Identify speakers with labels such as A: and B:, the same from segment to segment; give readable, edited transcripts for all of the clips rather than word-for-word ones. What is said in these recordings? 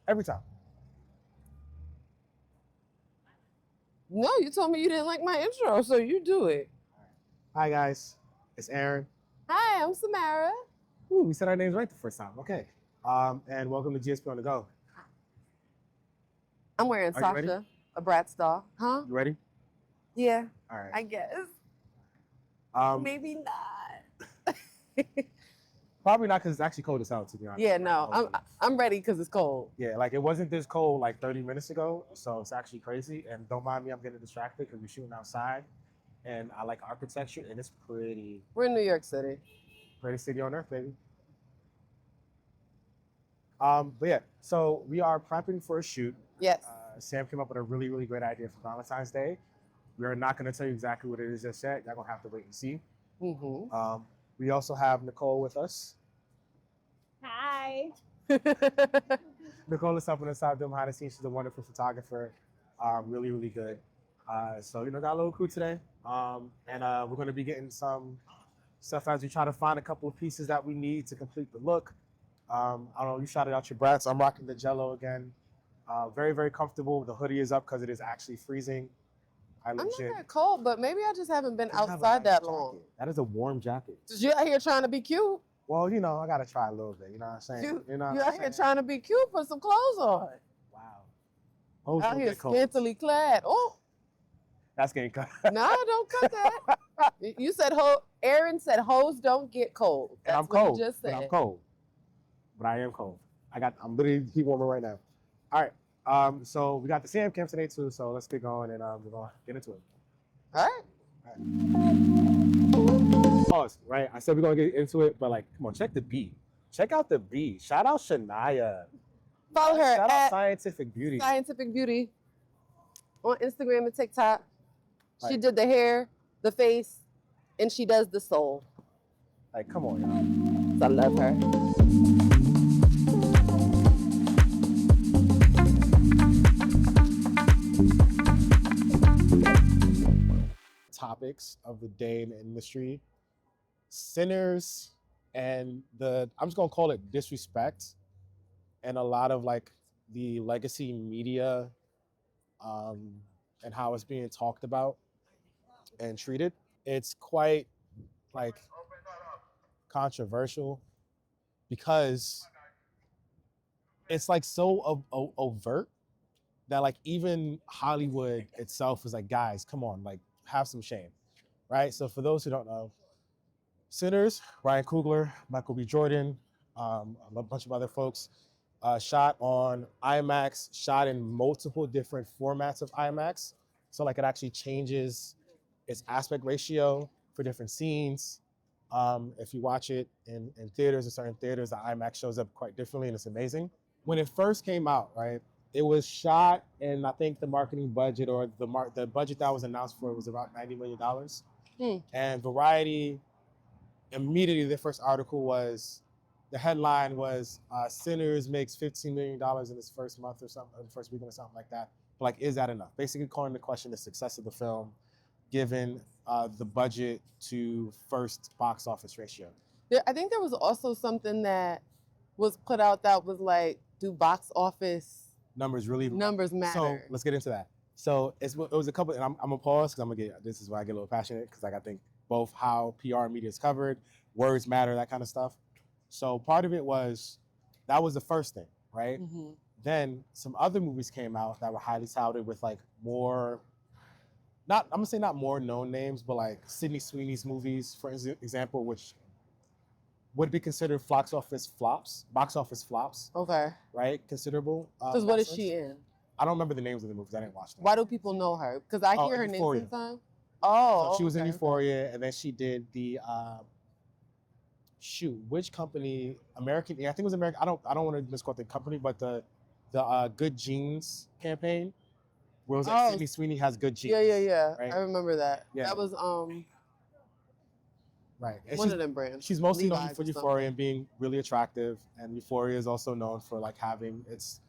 A: Every time.
B: No, you told me you didn't like my intro, so you do it.
A: Hi guys, it's Aaron.
B: Hi, I'm Samara.
A: Ooh, we said our names right the first time. Okay. And welcome to GSP on the Go.
B: I'm wearing
A: Are you ready?
B: Sasha, a Bratz doll. Huh?
A: You ready?
B: Yeah,
A: All right.
B: I guess. Maybe not.
A: Probably not because it's actually cold as hell, to be honest.
B: Yeah, no, I'm ready because it's cold.
A: Yeah, like it wasn't this cold like 30 minutes ago, so it's actually crazy. And don't mind me, I'm getting distracted because we're shooting outside, and I like architecture, and it's pretty.
B: We're in New York City.
A: Greatest city on earth, baby. But yeah, so we are prepping for a shoot.
B: Yes.
A: Sam came up with a really, really great idea for Valentine's Day. We're not going to tell you exactly what it is just yet. Y'all going to have to wait and see.
B: Mm-hmm.
A: We also have Nicole with us.
C: Hi.
A: Nicole is helping us out doing behind the scenes. She's a wonderful photographer. Really, really good. So, got a little crew today. And we're going to be getting some stuff as we try to find a couple of pieces that we need to complete the look. I don't know, you shouted out your brats. I'm rocking the Jello again. Very, very comfortable. The hoodie is up because it is actually freezing.
B: I'm not that cold, but maybe I just haven't been outside that long.
A: That is a warm jacket.
B: Cause you out here trying to be cute.
A: Well, I gotta try a little bit. You know what I'm saying?
B: You out here trying to be cute. Put some clothes on.
A: Wow.
B: Out here scantily clad. Oh.
A: That's getting cut.
B: No, don't cut that. You said Aaron said hoes don't get cold. That's
A: and I'm cold.
B: What you just said.
A: I'm cold. But I am cold. I'm literally heat warmer right now. All right. So we got the Sam camp today too. So let's get going and we're gonna get into it.
B: All right.
A: Pause. Right. I said we're gonna get into it, but like, come on, check the beat. Check out the beat. Shout out Shania.
B: Follow her
A: Shout
B: at
A: out Scientific Beauty.
B: Scientific Beauty on Instagram and TikTok. She did the hair, the face, and she does the soul.
A: Like, come on, y'all.
B: I love her.
A: Topics of the day in the industry: sinners and I'm just gonna call it disrespect, and a lot of like the legacy media, and how it's being talked about and treated. It's quite like controversial because it's like so overt that like even Hollywood itself is like, guys, come on, like have some shame, right? So for those who don't know, Sinners, Ryan Coogler, Michael B. Jordan, a bunch of other folks, shot on IMAX, shot in multiple different formats of IMAX. So like it actually changes its aspect ratio for different scenes. If you watch it in theaters, in certain theaters, the IMAX shows up quite differently and it's amazing. When it first came out, right, it was shot, and I think the marketing budget or the budget that was announced for it was about $90 million. And Variety, immediately the first article was, the headline was, Sinners makes $15 million in its first month or something, first weekend or something like that. But like, is that enough? Basically calling into question the success of the film, given the budget to first box office ratio.
B: I think there was also something that was put out that was like, do box office numbers matter?
A: So let's get into that. So it was a couple, and I'm gonna pause because this is where I get a little passionate, because like I think both how PR and media is covered, words matter, that kind of stuff. So part of it was, that was the first thing, right?
B: Mm-hmm.
A: Then some other movies came out that were highly touted with like more, I'm gonna say not more known names, but like Sydney Sweeney's movies, for example, which would be considered box office flops.
B: Okay.
A: Right? Considerable.
B: Because what is she in?
A: I don't remember the names of the movies. I didn't watch them.
B: Why do people know her? Because I hear her name sometimes.
A: Oh, so she was in Euphoria, and then she did the which company? American. Yeah, I think it was American. I don't want to misquote the company, but the Good Genes campaign, where it was like Sydney Sweeney has good genes.
B: Yeah.
A: Right?
B: I remember that.
A: Yeah.
B: That was
A: right. And
B: one of them brands.
A: She's mostly known for Euphoria and being really attractive, and Euphoria is also known for like having its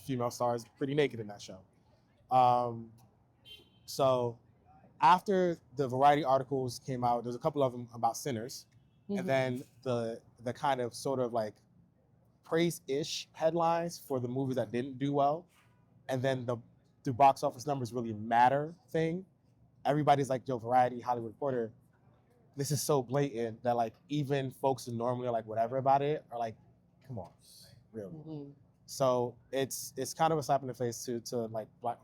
A: female stars pretty naked in that show. So after the Variety articles came out, there's a couple of them about Sinners, and then the kind of sort of like praise-ish headlines for the movies that didn't do well, and then the box office numbers really matter thing. Everybody's like, yo, Variety, Hollywood Reporter, this is so blatant that like even folks who normally are like whatever about it are like, come on, really.
B: Mm-hmm.
A: So it's kind of a slap in the face to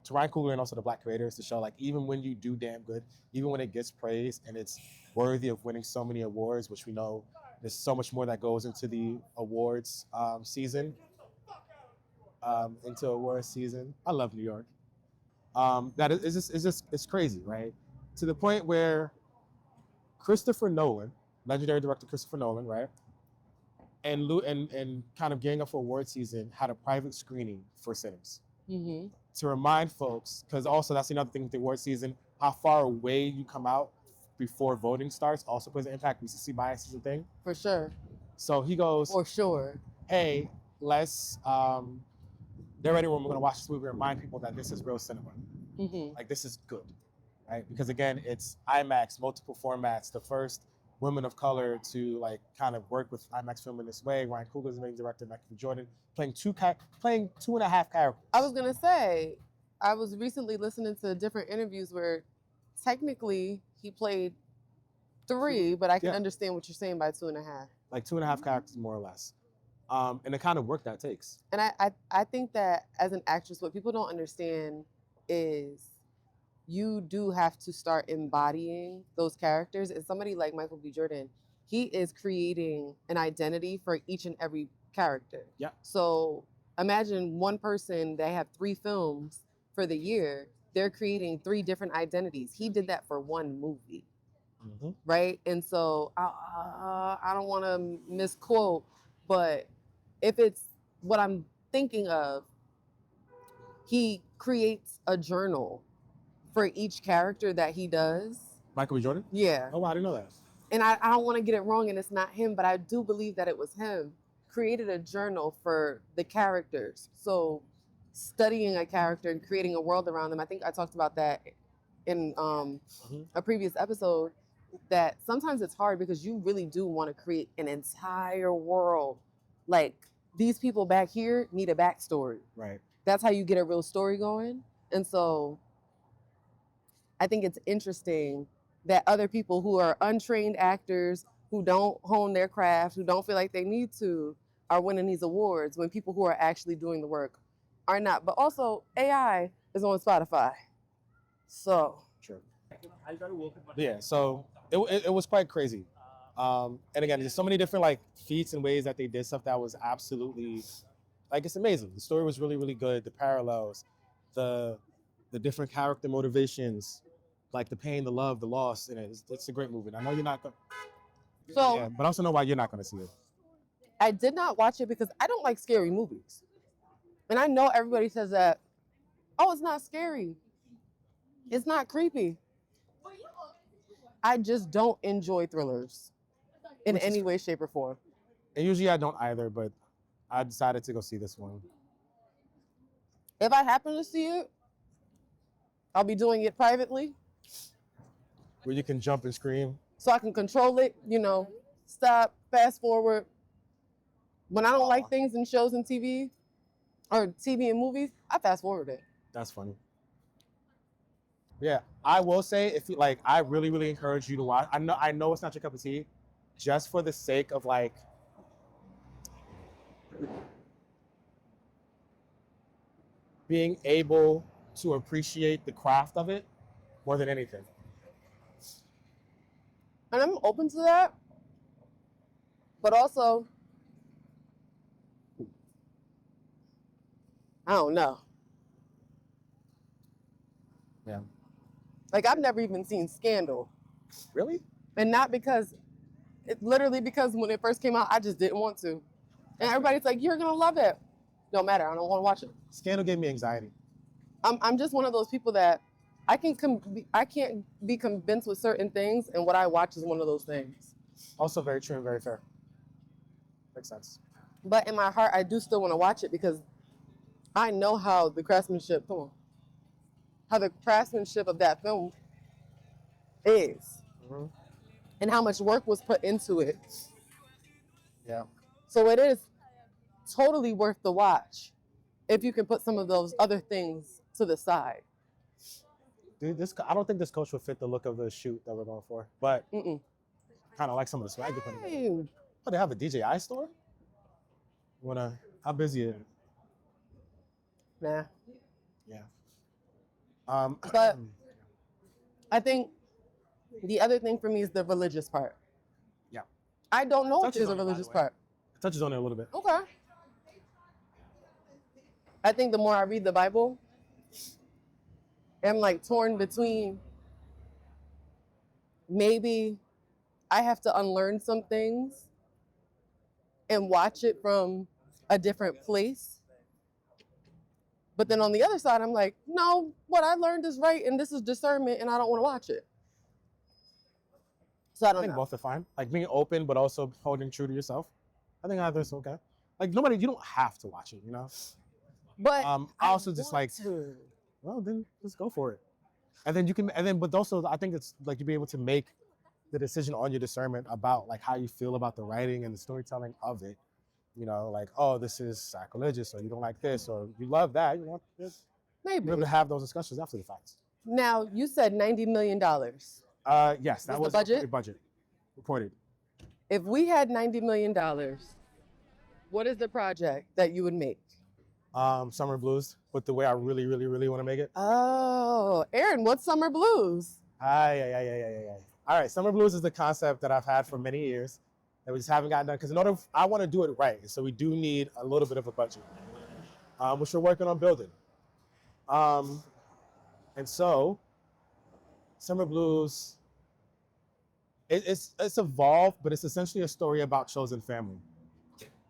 A: Ryan Coogler and also the Black creators to show like even when you do damn good, even when it gets praise and it's worthy of winning so many awards, which we know there's so much more that goes into the awards season. Into awards season, I love New York. That is just it's crazy, right? To the point where Christopher Nolan, legendary director Christopher Nolan, right? And kind of gearing up for award season, had a private screening for Sinners
B: Mm-hmm.
A: to remind folks, because also that's another thing with the award season, how far away you come out before voting starts also plays an impact. Recency bias is a thing.
B: For sure.
A: So he goes,
B: For sure.
A: hey, let's, they're ready when we're going to watch this movie, remind people that this is real cinema.
B: Mm-hmm.
A: Like, this is good, right? Because again, it's IMAX, multiple formats, the first women of color to like kind of work with IMAX film in this way. Ryan Coogler is the main director, Michael B. Jordan, playing 2.5 characters.
B: I was gonna say, I was recently listening to different interviews where technically he played 3, but I can understand what you're saying by 2.5.
A: Like 2.5 characters, more or less. And the kind of work that takes.
B: And I think that as an actress, what people don't understand is you do have to start embodying those characters. And somebody like Michael B. Jordan, he is creating an identity for each and every character.
A: Yeah.
B: So imagine one person, they have 3 films for the year. They're creating 3 different identities. He did that for one movie.
A: Mm-hmm.
B: Right? And so I don't want to misquote, but if it's what I'm thinking of, he creates a journal for each character that he does.
A: Michael B. Jordan?
B: Yeah.
A: Oh, wow, I didn't know that.
B: And I don't want to get it wrong and it's not him, but I do believe that it was him. Created a journal for the characters. So studying a character and creating a world around them. I think I talked about that in a previous episode, that sometimes it's hard because you really do want to create an entire world. Like, these people back here need a backstory.
A: Right.
B: That's how you get a real story going. And so I think it's interesting that other people who are untrained actors, who don't hone their craft, who don't feel like they need to, are winning these awards when people who are actually doing the work are not. But also, AI is on Spotify. So.
A: Sure. Yeah, so it was quite crazy. And again, there's so many different like feats and ways that they did stuff that was absolutely, like, it's amazing. The story was really, really good. The parallels, the different character motivations, like the pain, the love, the loss, and it's a great movie. And I know you're not going to,
B: So,
A: yeah, but I also know why you're not going to see it.
B: I did not watch it because I don't like scary movies. And I know everybody says that, oh, it's not scary. It's not creepy. I just don't enjoy thrillers in any way, shape, or form.
A: And usually I don't either, but I decided to go see this one.
B: If I happen to see it, I'll be doing it privately.
A: Where you can jump and scream.
B: So I can control it, stop, fast forward. When I don't like things in shows and TV, or TV and movies, I fast forward it.
A: That's funny. Yeah, I will say, if you like, I really, really encourage you to watch. I know it's not your cup of tea, just for the sake of like being able to appreciate the craft of it more than anything.
B: And I'm open to that, but also, I don't know.
A: Yeah.
B: Like, I've never even seen Scandal.
A: Really?
B: And not because, literally because when it first came out, I just didn't want to. And everybody's like, you're gonna love it. No matter, I don't want to watch it.
A: Scandal gave me anxiety.
B: I'm just one of those people that I can't be convinced with certain things, and what I watch is one of those things.
A: Also very true and very fair. Makes sense.
B: But in my heart, I do still want to watch it because I know how the craftsmanship, how the craftsmanship of that film is, and how much work was put into it.
A: Yeah.
B: So it is totally worth the watch if you can put some of those other things to the side.
A: Dude, I don't think this coach would fit the look of the shoot that we're going for, but
B: Mm-mm.
A: kind of like some of the swag.
B: Hey.
A: Oh, they have a DJI store? How busy is it?
B: Nah.
A: Yeah.
B: But I think the other thing for me is the religious part.
A: Yeah.
B: I don't know if
A: Touches
B: there's a
A: on it, by the
B: religious
A: way.
B: part.
A: It touches on it a little bit.
B: Okay. I think the more I read the Bible, I'm like torn between maybe I have to unlearn some things and watch it from a different place. But then on the other side, I'm like, no, what I learned is right and this is discernment and I don't want to watch it. So I
A: I
B: don't
A: think
B: know.
A: both are fine. Like being open, but also holding true to yourself. I think either is okay. Like you don't have to watch it, you know?
B: But
A: I also just
B: want
A: like,
B: to.
A: well, then just go for it. But also I think it's like you be able to make the decision on your discernment about like how you feel about the writing and the storytelling of it. You know, like, oh, this is sacrilegious, or you don't like this, or you love that. You know, just
B: Maybe.
A: be able to have those discussions after the fact.
B: Now, you said $90 million.
A: Yes, that
B: Was the
A: was
B: budget?
A: the budget reported.
B: If we had $90 million, what is the project that you would make?
A: Summer Blues, with the way I really, really, really want to make it.
B: Oh, Aaron, what's Summer Blues?
A: Yeah. All right, Summer Blues is the concept that I've had for many years that we just haven't gotten done. Because I want to do it right, so we do need a little bit of a budget, which we're working on building. And so, Summer Blues, it's evolved, but it's essentially a story about chosen family,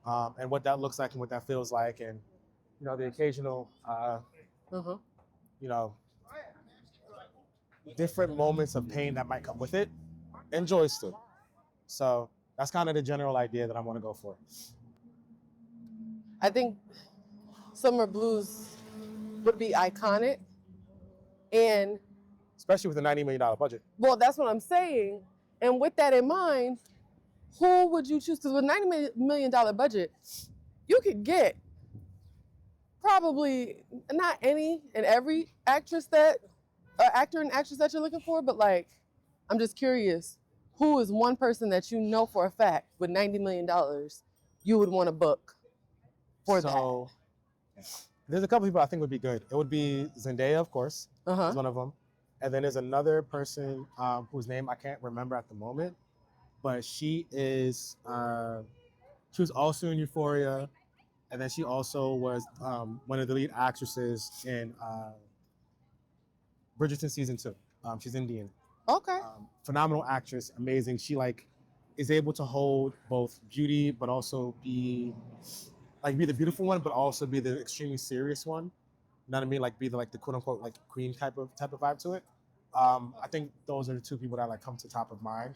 A: and what that looks like and what that feels like, and you know the occasional, you know, different moments of pain that might come with it, and joys too. So that's kind of the general idea that I want to go for.
B: I think Summer Blues would be iconic. And
A: especially with a $90 million budget.
B: well, that's what I'm saying. And with that in mind, who would you choose? Because with $90 million budget, you could get probably not any and every actor and actress that you're looking for, but like, I'm just curious, who is one person that you know for a fact with $90 million you would want to book for
A: So there's a couple people I think would be good. It would be Zendaya, of course,
B: that?
A: is one of them. And then there's another person whose name I can't remember at the moment, but she was also in Euphoria, and then she also was one of the lead actresses in Bridgerton season 2. She's Indian.
B: Okay.
A: Phenomenal actress, amazing. She like is able to hold both beauty, but also be the beautiful one, but also be the extremely serious one. You know what I mean? Like be the quote unquote like queen type of vibe to it. I think those are the two people that like come to top of mind.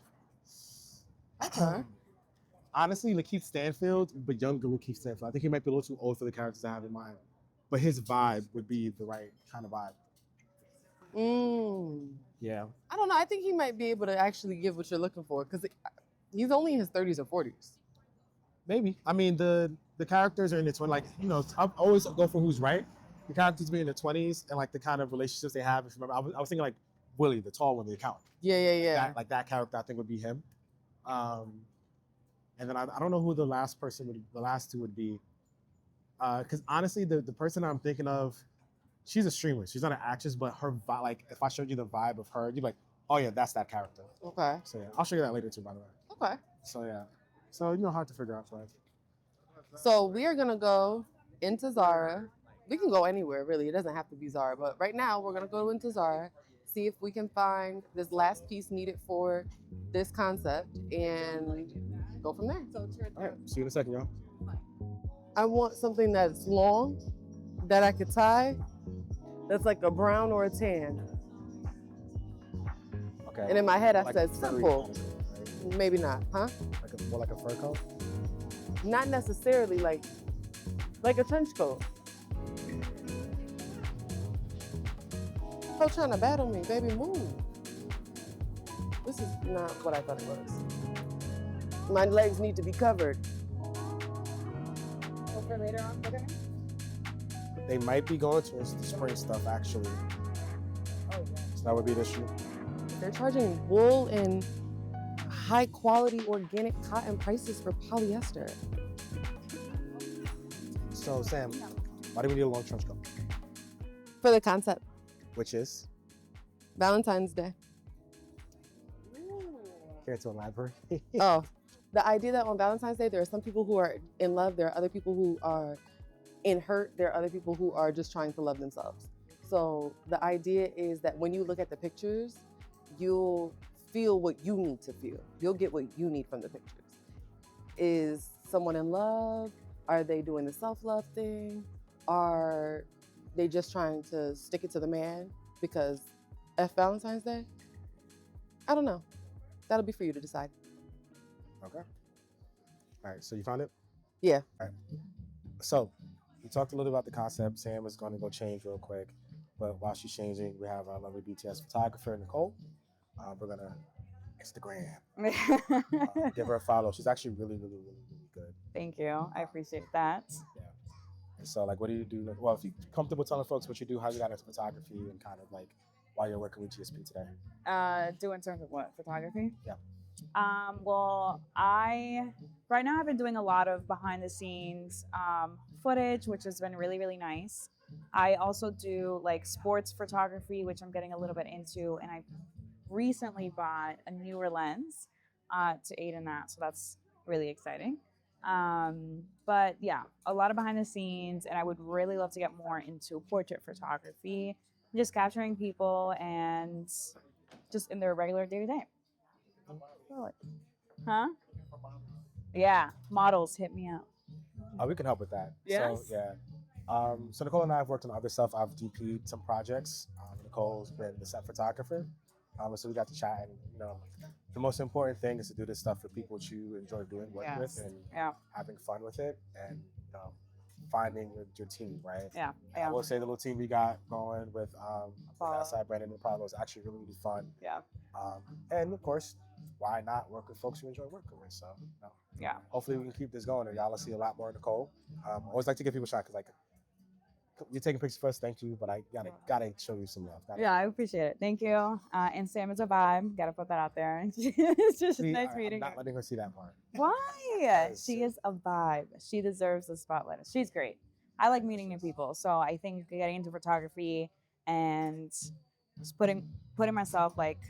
B: Okay.
A: Honestly, Lakeith Stanfield, but younger Lakeith Stanfield. I think he might be a little too old for the characters I have in mind, but his vibe would be the right kind of vibe. Yeah.
B: I don't know. I think he might be able to actually give what you're looking for because he's only in his 30s or 40s.
A: Maybe. I mean, the characters are in their 20s. Like, you know, I always go for who's right. The characters be in their 20s and like the kind of relationships they have. If you remember, I was thinking like Willie, the tall one, the accountant.
B: Yeah.
A: That character I think would be him. And then I don't know who the last two would be. Because honestly, the person I'm thinking of, she's a streamer. She's not an actress, but her vibe, like if I showed you the vibe of her, you'd be like, oh yeah, that's that character.
B: Okay.
A: So yeah, I'll show you that later too, by the way.
B: Okay.
A: So yeah. So you know, hard to figure out for us.
B: So we are gonna go into Zara. We can go anywhere really. It doesn't have to be Zara, but right now we're gonna go into Zara, see if we can find this last piece needed for this concept, and go from there.
A: All right. See you in a second, y'all.
B: I want something that's long, that I could tie, that's like a brown or a tan.
A: Okay.
B: And in my head, I
A: Like
B: said
A: furry
B: simple.
A: kind of, right?
B: Maybe not, huh?
A: More like a fur coat.
B: Not necessarily like a trench coat. Stop trying to battle me, baby, move. This is not what I thought it was. My legs need to be covered.
C: for later on for them?
A: They might be going towards the spring stuff actually.
C: Oh, yeah.
A: So that would be the issue.
B: They're charging wool and high quality organic cotton prices for polyester.
A: So Sam, why do we need a long trench coat?
B: For the concept,
A: Which is
B: Valentine's Day.
A: care to elaborate?
B: Oh, the idea that on Valentine's Day, there are some people who are in love, there are other people who are in hurt, there are other people who are just trying to love themselves. So the idea is that when you look at the pictures, you'll feel what you need to feel. You'll get what you need from the pictures. Is someone in love? Are they doing the self-love thing? Are they just trying to stick it to the man because F Valentine's Day? I don't know. That'll be for you to decide.
A: Okay. All right. So you found it?
B: Yeah.
A: All right. So we talked a little about the concept. Sam is going to go change real quick, but while she's changing, we have our lovely BTS photographer Nicole. We're gonna Instagram. Give her a follow. She's actually really good.
C: Thank you. I appreciate that.
A: Yeah. And so, like, what do you do? Well, if you're comfortable telling folks what you do, how you got into photography, and kind of like why you're working with GSP today.
C: Do in terms of what? Photography?
A: Yeah.
C: Well, right now I've been doing a lot of behind the scenes footage, which has been really, really nice. I also do like sports photography, which I'm getting a little bit into, and I recently bought a newer lens to aid in that, so that's really exciting. But yeah, a lot of behind the scenes, and I would really love to get more into portrait photography, just capturing people and just in their regular day to day. Huh? Yeah, models hit me up.
A: We can help with that.
C: Yes?
A: So yeah. So Nicole and I have worked on other stuff. I've DP'd some projects. Nicole's been the set photographer. So we got to chat, and the most important thing is to do this stuff for people that you enjoy doing work with and having fun with it, and finding your team, right?
C: Yeah.
A: And I will say the little team we got going with outside Brandon and Apollo is actually really fun.
C: Yeah.
A: And of course, why not work with folks you enjoy working with? So
C: Yeah.
A: hopefully we can keep this going, and y'all will see a lot more of Nicole. I always like to give people a shot because like you're taking pictures first, thank you, but I gotta show you some love.
C: Yeah, I appreciate it. Thank you. And Sam is a vibe. Gotta put that out there. It's just nice meeting
A: I'm
C: her.
A: not letting her see that part.
C: Why? She is a vibe. She deserves the spotlight. She's great. I like meeting new people, so I think getting into photography and just putting myself like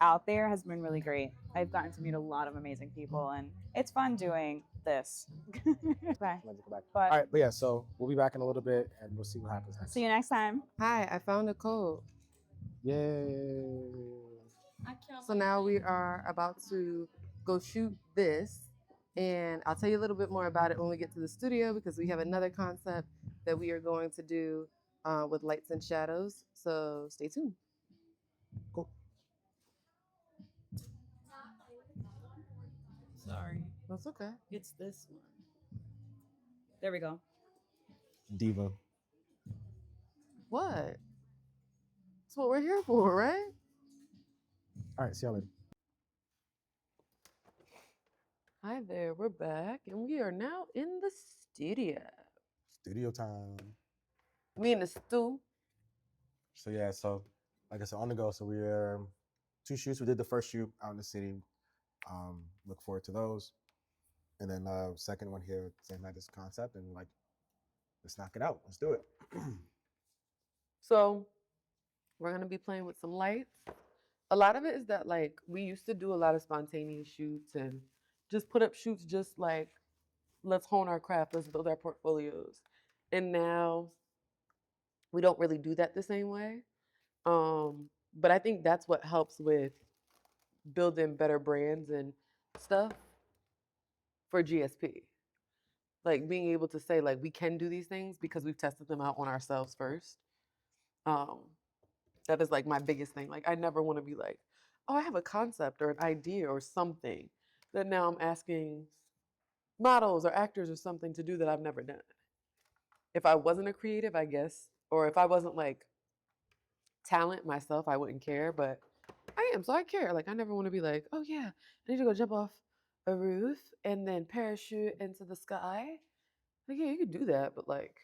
C: out there has been really great. I've gotten to meet a lot of amazing people, and it's fun doing this. Bye.
A: All right, but yeah, so we'll be back in a little bit, and we'll see what happens next.
C: See you next time.
B: Hi, I found a code.
A: Yay!
B: So now we are about to go shoot this, and I'll tell you a little bit more about it when we get to the studio because we have another concept that we are going to do with lights and shadows. So stay tuned.
A: Cool.
C: Sorry.
B: That's okay.
C: It's this one. There we go.
A: Diva.
B: What? That's what we're here for, right?
A: All right, see y'all later.
B: Hi there, we're back, and we are now in the studio.
A: Studio time.
B: We in the stew.
A: So yeah, so like I said, on the go. So we're 2 shoots. We did the first shoot out in the city. Look forward to those. And then second one here, same had this concept, and like, let's knock it out. Let's do it.
B: So we're gonna be playing with some lights. A lot of it is that like we used to do a lot of spontaneous shoots and just put up shoots just like let's hone our craft, let's build our portfolios. And now we don't really do that the same way. But I think that's what helps with building better brands and stuff for GSP. Like being able to say like we can do these things because we've tested them out on ourselves first. That is like my biggest thing. Like I never want to be like, oh, I have a concept or an idea or something that now I'm asking models or actors or something to do that I've never done. If I wasn't a creative, I guess, or if I wasn't like talent myself, I wouldn't care, but I am, so I care. Like I never want to be like, oh yeah, I need to go jump off a roof and then parachute into the sky. Like, yeah, you could do that, but like,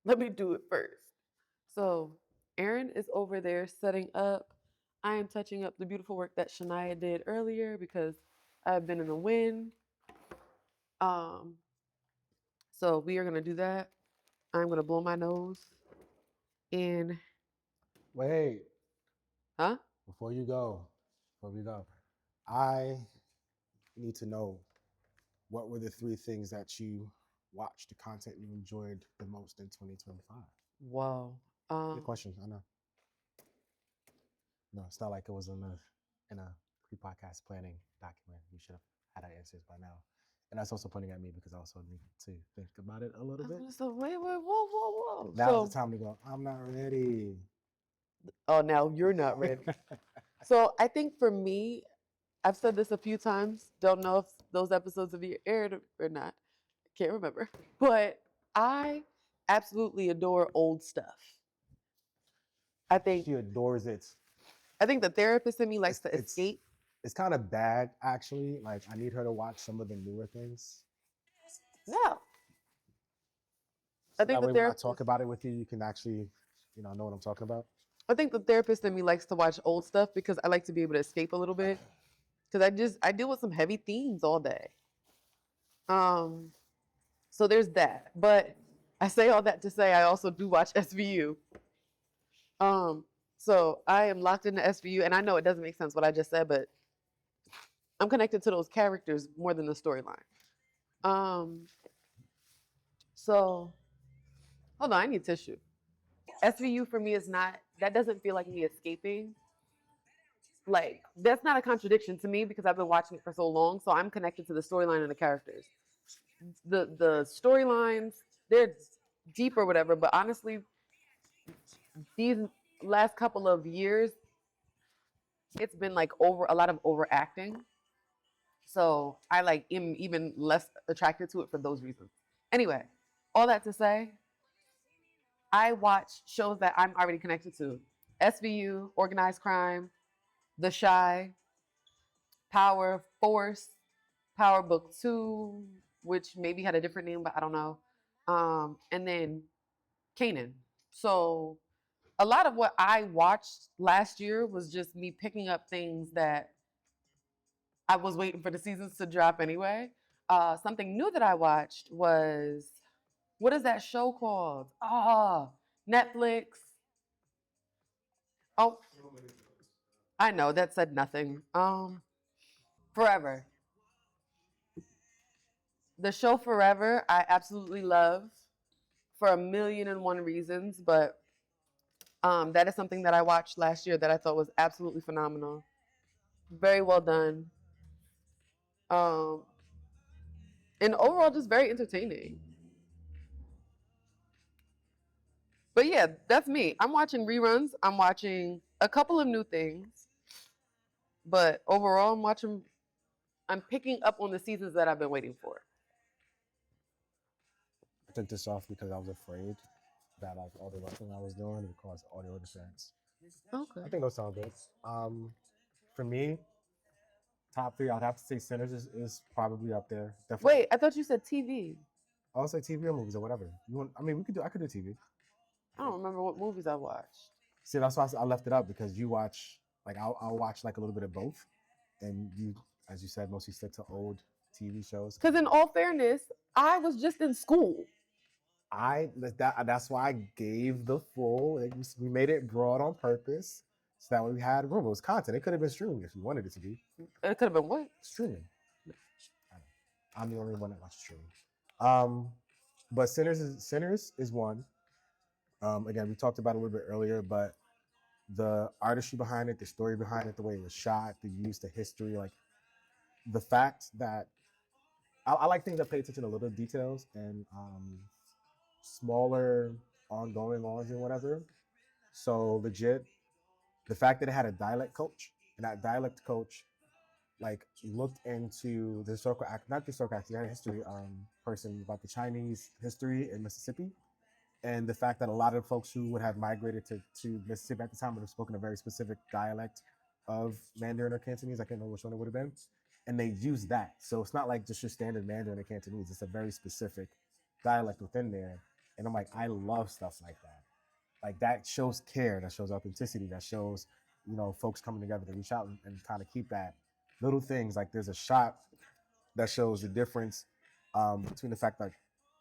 B: let me do it first. So Aaron is over there setting up. I am touching up the beautiful work that Shania did earlier because I've been in the wind. Um, so we are gonna do that. I'm gonna blow my nose in,
A: Wait,
B: huh?
A: before you go, before we go, I need to know what were the three things that you watched, the content you enjoyed the most in 2025?
B: Whoa.
A: Good question. I know. No, it's not like it was in a pre-podcast planning document. You should have had our answers by now. And that's also pointing at me because I also need to think about it a little bit.
B: So wait, whoa, whoa, whoa.
A: Now's the time to go. I'm not ready.
B: Oh, now you're not ready. So I think for me, I've said this a few times. Don't know if those episodes have aired or not. Can't remember. But I absolutely adore old stuff. I think
A: She adores it.
B: I think the therapist in me likes to
A: It's
B: escape.
A: it's kind of bad actually. Like I need her to watch some of the newer things.
B: No. I
A: So
B: think
A: that
B: the
A: way when I
B: therapist
A: talk about it with you, you can actually, know what I'm talking about.
B: I think the therapist in me likes to watch old stuff because I like to be able to escape a little bit. Because I deal with some heavy themes all day. Um, so there's that. But I say all that to say I also do watch SVU. Um, so I am locked into SVU, and I know it doesn't make sense what I just said, but I'm connected to those characters more than the storyline. Um, so hold on, I need tissue. SVU for me is not that doesn't feel like me escaping. Like that's not a contradiction to me because I've been watching it for so long, so I'm connected to the storyline and the characters. The storylines, they're deep or whatever, but honestly, these last couple of years, it's been like over a lot of overacting. So I like am even less attracted to it for those reasons. Anyway, all that to say, I watch shows that I'm already connected to. SVU, Organized Crime, The Shy, Power, Force, Power Book 2, which maybe had a different name, but I don't know. And then Kanan. So a lot of what I watched last year was just me picking up things that I was waiting for the seasons to drop anyway. Something new that I watched was what is that show called? Netflix. Oh, I know that said nothing. Forever. The show Forever, I absolutely love for a million and one reasons, but that is something that I watched last year that I thought was absolutely phenomenal. Very well done. Um, and overall, just very entertaining. But yeah, that's me. I'm watching reruns. I'm watching a couple of new things, but overall, I'm picking up on the seasons that I've been waiting for.
A: I took this off because I was afraid that like all the rushing I was doing would cause audio interference.
B: Okay.
A: I think those sound good. For me, top three, I'd have to say Sinners is probably up there. Definitely.
B: Wait, I thought you said TV.
A: I'll say TV or movies or whatever. You want? I mean, I could do TV.
B: I don't remember what movies I watched.
A: See, that's why I left it up because you watch like I'll watch like a little bit of both, and you, as you said, mostly stick to old TV shows.
B: Because in all fairness, I was just in school.
A: That's why I gave the full. We made it broad on purpose, so that way we had room. It was content. It could have been streaming if you wanted it to be
B: It could have been what?
A: streaming. I'm the only one that watches streaming. But Sinners is one. Again, we talked about it a little bit earlier, but the artistry behind it, the story behind it, the way it was shot, the use, the history, like the fact that I like things that pay attention to little details and smaller ongoing laws and whatever. So legit, the fact that it had a dialect coach and that dialect coach like looked into the historical act, not the historical act, he had a history person about the Chinese history in Mississippi. And the fact that a lot of folks who would have migrated to Mississippi at the time would have spoken a very specific dialect of Mandarin or Cantonese. I can't remember which one it would have been. And they use that. So it's not like just your standard Mandarin or Cantonese. It's a very specific dialect within there. And I'm like, I love stuff like that. Like that shows care, that shows authenticity, that shows, folks coming together to reach out and kind of keep that little things. Like there's a shot that shows the difference between the fact that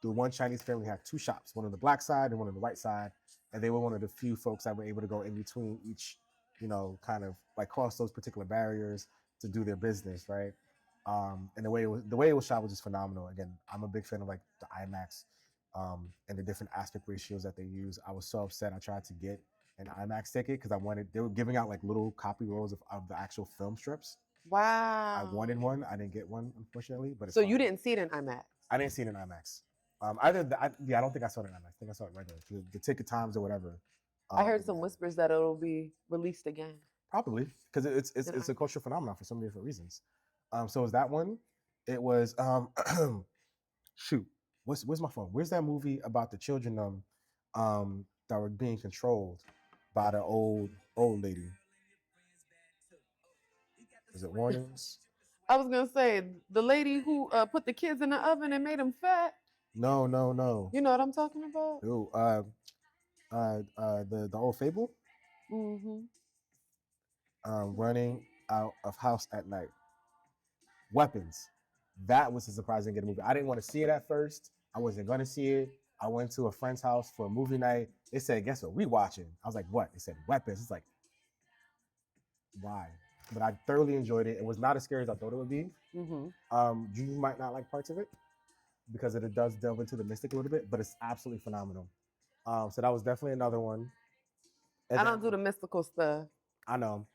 A: the one Chinese family had two shops, one on the black side and one on the white side, and they were one of the few folks that were able to go in between each, kind of like cross those particular barriers to do their business, right? And the way it was shot was just phenomenal. Again, I'm a big fan of like the IMAX and the different aspect ratios that they use. I was so upset. I tried to get an IMAX ticket because they were giving out like little copy rolls of the actual film strips.
B: Wow.
A: I wanted one. I didn't get one, unfortunately. But
B: so you didn't see it in IMAX?
A: I didn't see it in IMAX. I don't think I saw it in IMAX. I think I saw it regular. The ticket times or whatever.
B: I heard some whispers that it'll be released again.
A: Probably because it's a cultural phenomenon for so many different reasons. So is that one? It was shoot. Where's my phone? Where's that movie about the children that were being controlled by the old lady? Is it Warnings?
B: I was gonna say the lady who put the kids in the oven and made them fat.
A: No.
B: You know what I'm talking about?
A: Ooh, the old Fable.
B: Mm-hmm.
A: Running out of house at night. Weapons. That was a surprising good movie. I didn't want to see it at first. I wasn't going to see it. I went to a friend's house for a movie night. They said, guess what we watching? I was like, what? They said, Weapons. It's like, why? But I thoroughly enjoyed it. It was not as scary as I thought it would be.
B: Mm-hmm.
A: You might not like parts of it because it does delve into the mystic a little bit, but it's absolutely phenomenal. So that was definitely another one.
B: I don't do the mystical stuff.
A: I know.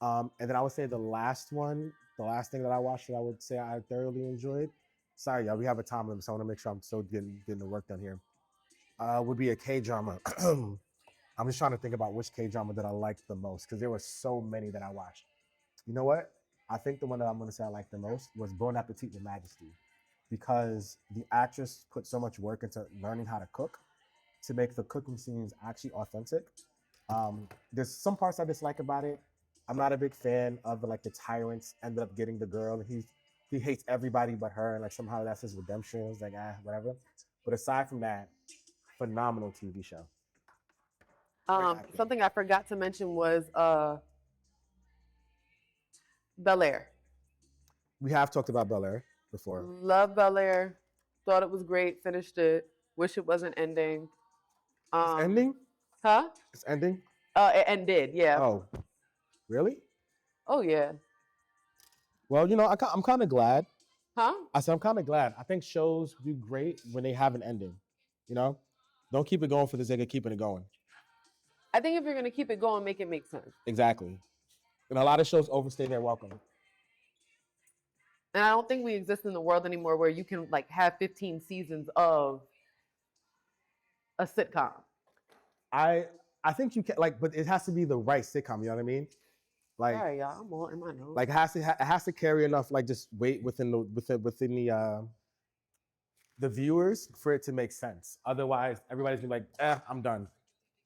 A: And then I would say the last thing that I watched that I would say I thoroughly enjoyed. Sorry, y'all, we have a time limit, so I want to make sure I'm still getting the work done here. Would be a K-drama. I'm just trying to think about which K-drama that I liked the most because there were so many that I watched. You know what? I think the one that I'm going to say I liked the most was Bon Appetit with Majesty because the actress put so much work into learning how to cook to make the cooking scenes actually authentic. There's some parts I dislike about it. I'm not a big fan of the tyrants ended up getting the girl. He hates everybody but her, and like somehow that's his redemption. It's like whatever. But aside from that, phenomenal TV show.
B: Something I forgot to mention was Bel Air.
A: We have talked about Bel Air before.
B: Love Bel Air. Thought it was great. Finished it. Wish it wasn't ending.
A: It's ending?
B: Huh?
A: It's ending?
B: It ended. Yeah.
A: Oh, really?
B: Oh yeah.
A: Well, I'm kind of glad.
B: Huh?
A: I said I'm kind of glad. I think shows do great when they have an ending. Don't keep it going for the sake of keeping it going.
B: I think if you're gonna keep it going, make it make sense.
A: Exactly. And a lot of shows overstay their welcome.
B: And I don't think we exist in the world anymore where you can have 15 seasons of a sitcom.
A: I think you can but it has to be the right sitcom. You know what I mean?
B: Sorry, y'all. I'm all in my nose.
A: It has to carry enough just weight within the viewers for it to make sense. Otherwise, everybody's gonna be like, I'm done.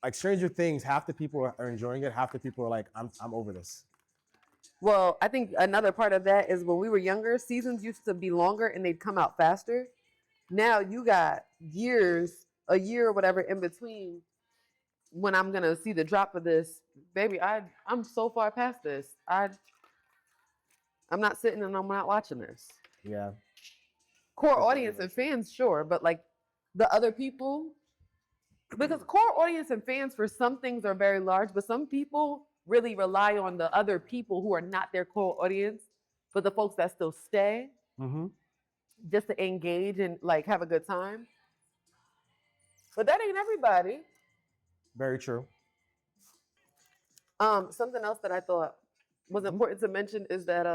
A: Like Stranger Things, half the people are enjoying it, half the people are like, I'm over this.
B: Well, I think another part of that is when we were younger, seasons used to be longer and they'd come out faster. Now you got a year or whatever in between when I'm gonna see the drop of this. Baby, I'm so far past this. I'm not sitting and I'm not watching this.
A: Yeah.
B: Core audience and fans, sure, but the other people, because core audience and fans for some things are very large, but some people really rely on the other people who are not their core audience, but the folks that still stay just to engage and have a good time. But that ain't everybody.
A: Very true.
B: Something else that I thought was important to mention is that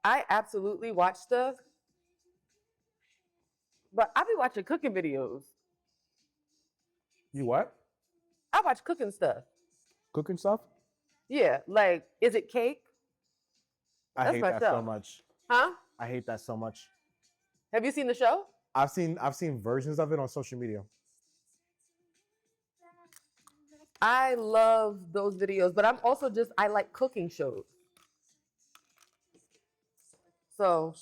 B: I absolutely watch stuff, but I be watching cooking videos.
A: You what?
B: I watch cooking stuff.
A: Cooking stuff?
B: Yeah, is it cake?
A: I hate that so much.
B: Huh?
A: I hate that so much.
B: Have you seen the show?
A: I've seen versions of it on social media.
B: I love those videos, but I like cooking shows. So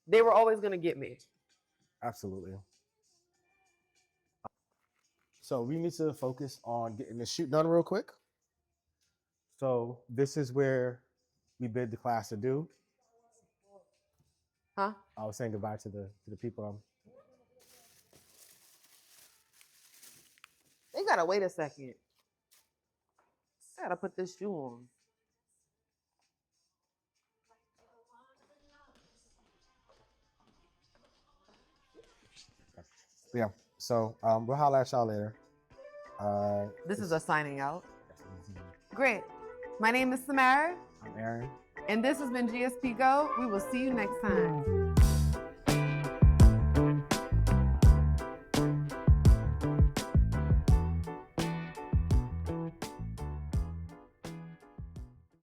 B: they were always gonna get me.
A: Absolutely. So we need to focus on getting the shoot done real quick. So this is where we bid the class adieu.
B: Huh?
A: I was saying goodbye to the people.
B: They gotta wait a second. I gotta put this shoe on.
A: Yeah. So we'll holler at y'all later.
B: This is a signing out. Great. My name is Samara,
A: I'm Aaron.
B: and this has been GSP Go. We will see you next time.